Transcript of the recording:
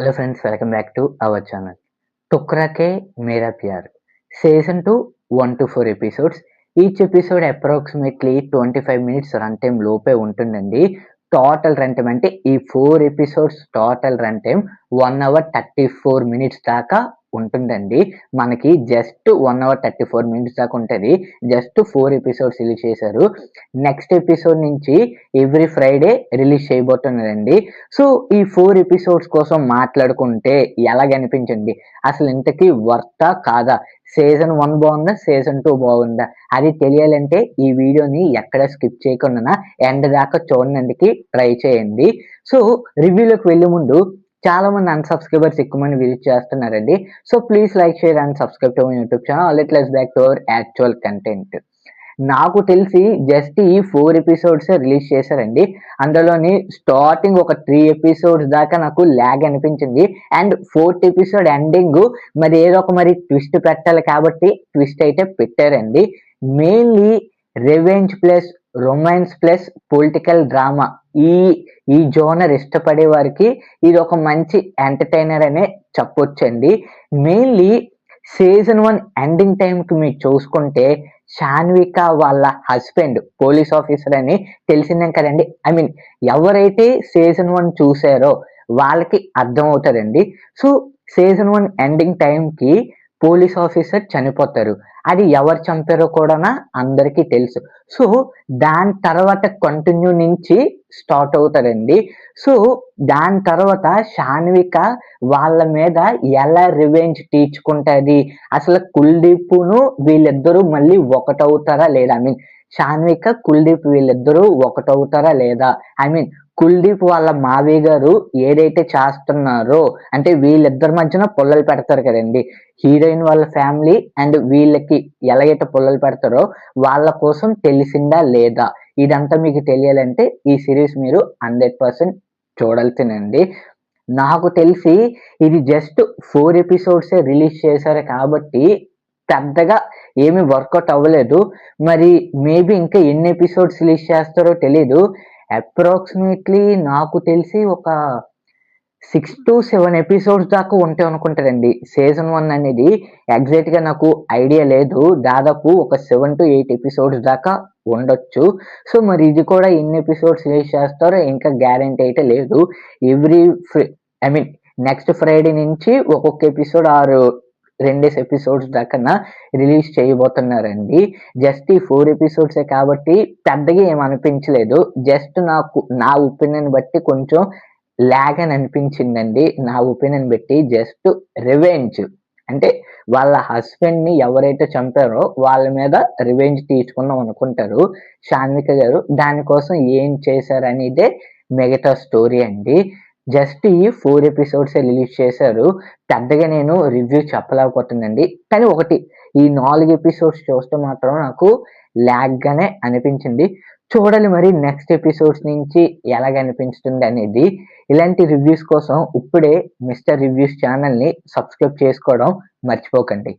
Hello friends, welcome back to our channel. 'Tukda ke Mera Pyaar' season 2 1 to 4 episodes. Each episode approximately 25 minutes run time లోపే ఉంటుందండి. Total run time అంటే ఈ 4 episodes total run time 1 hour 34 minutes దాకా ఉంటుందండి. మనకి just 1 hour 34 minutes దాకా ఉంటుంది. Just 4 episodes release చేశారు. నెక్స్ట్ ఎపిసోడ్ నుంచి ఎవ్రీ ఫ్రైడే రిలీజ్ చేయబోతున్నారండి. సో ఈ 4 ఎపిసోడ్స్ కోసం మాట్లాడుకుంటే ఎలాగనిపించింది? అసలు ఇంతకీ వర్తా కాదా? సీజన్ 1 బాగుందా? సీజన్ 2 బాగుందా? అది తెలియాలంటే ఈ వీడియోని ఎక్కడ స్కిప్ చేయకుండా ఎండ్ దాకా చూడడానికి ట్రై చేయండి. సో రివ్యూలోకి వెళ్ళే ముందు చాలా మంది అన్‌సబ్‌స్క్రైబర్స్ ఎక్కువ మంది విజిట్ చేస్తున్నారండి. So please like, share and subscribe to my YouTube channel. Let's back to our actual content. నాకు తెలిసి జస్ట్ ఈ 4 ఎపిసోడ్సే రిలీజ్ చేశారండి. అందులోని స్టార్టింగ్ ఒక 3 ఎపిసోడ్స్ దాకా నాకు ల్యాగ్ అనిపించింది. అండ్ 4th ఎపిసోడ్ ఎండింగ్ మరి ఏదో ఒక ట్విస్ట్ పెట్టాలి కాబట్టి ట్విస్ట్ అయితే పెట్టారండి. Mainly revenge plus romance plus political drama ఈ ఈ జోనర్ ఇష్టపడే వారికి ఇది ఒక మంచి ఎంటర్‌టైనర్ అనే చెప్పొచ్చండి. మెయిన్‌లీ సీజన్ 1 ఎండింగ్ టైంకి మీరు చూసుకుంటే షాన్విక వాళ్ళ హస్బెండ్ పోలీస్ ఆఫీసర్ అని తెలిసిందే కదండి. ఐ మీన్ ఎవరైతే సీజన్ 1 చూసారో వాళ్ళకి అర్థమవుతుందండి. సో సీజన్ 1 ఎండింగ్ టైంకి పోలీస్ ఆఫీసర్ చనిపోతారు. అది ఎవరు చంపారో కూడా అందరికీ తెలుసు. సో దాని తర్వాత కంటిన్యూ నుంచి స్టార్ట్ అవుతారండి. సో దాని తర్వాత షాన్విక వాళ్ళ మీద ఎలా రివెంజ్ తీర్చుకుంటది, అసలు కుల్దీప్ను వీళ్ళిద్దరూ మళ్ళీ ఒకటవుతారా లేదా? ఐ మీన్ షాన్విక, కుల్దీప్ వీళ్ళిద్దరూ ఒకటవుతారా లేదా? ఐ మీన్ కుల్దీప్ వాళ్ళ మావయ్య గారు ఏదైతే చేస్తున్నారో అంటే వీళ్ళిద్దరి మధ్యన పుల్లలు పెడతారు కదండి. హీరోయిన్ వాళ్ళ ఫ్యామిలీ అండ్ వీళ్ళకి ఎలాగైతే పుల్లలు పెడతారో వాళ్ళ కోసం తెలిసిందా లేదా? ఇదంతా మీకు తెలియాలంటే ఈ సిరీస్ మీరు 100% చూడాల్సిందండి. నాకు తెలిసి ఇది జస్ట్ 4 ఎపిసోడ్సే రిలీజ్ చేశారు కాబట్టి పెద్దగా ఏమి వర్కౌట్ అవ్వలేదు. మరి మేబీ ఇంకా ఎన్ని ఎపిసోడ్స్ రిలీజ్ చేస్తారో తెలీదు. అప్రాక్సిమేట్లీ నాకు తెలిసి ఒక 6-7 ఎపిసోడ్స్ దాకా ఉంటాయి అనుకుంటారండి. సీజన్ 1 అనేది ఎగ్జాక్ట్‌గా నాకు ఐడియా లేదు. దాదాపు ఒక 7-8 ఎపిసోడ్స్ దాకా ఉండొచ్చు. సో మరి ఇది కూడా ఎన్ని ఎపిసోడ్స్ రిలీజ్ చేస్తారో ఇంకా గ్యారంటీ అయితే లేదు. Every I mean next Friday నుంచి ఒక్కొక్క ఎపిసోడ్ ఆర్ 2 ఎపిసోడ్స్ దాకా రిలీజ్ చేయబోతున్నారండి. జస్ట్ ఈ 4 ఎపిసోడ్సే కాబట్టి పెద్దగా ఏమి అనిపించలేదు. జస్ట్ నాకు నా ఒపీనియన్ బట్టి కొంచెం ల్యాగ్ అని అనిపించిందండి. నా ఒపీనియన్ బట్టి జస్ట్ రివెంజ్ అంటే వాళ్ళ హస్బెండ్‌ని ఎవరైతే చంపారో వాళ్ళ మీద రివెంజ్ తీర్చుకుందాం అనుకుంటారు షాన్విక గారు. దానికోసం ఏం చేశారనేదే మిగతా స్టోరీ అండి. జస్ట్ ఈ 4 ఎపిసోడ్సే రిలీజ్ చేశారు. పెద్దగా నేను రివ్యూ చెప్పలేకపోతున్నానండి. కానీ ఒకటి, ఈ 4 ఎపిసోడ్స్ చూస్తే మాత్రం నాకు ల్యాగ్‌గానే అనిపించింది. చూడాలి మరి నెక్స్ట్ ఎపిసోడ్స్ నుంచి ఎలాగనిపించుతుంది అనేది. ఇలాంటి రివ్యూస్ కోసం ఇప్పుడే మిస్టర్ రివ్యూస్ ఛానల్‌ని సబ్స్క్రైబ్ చేసుకోవడం మర్చిపోకండి.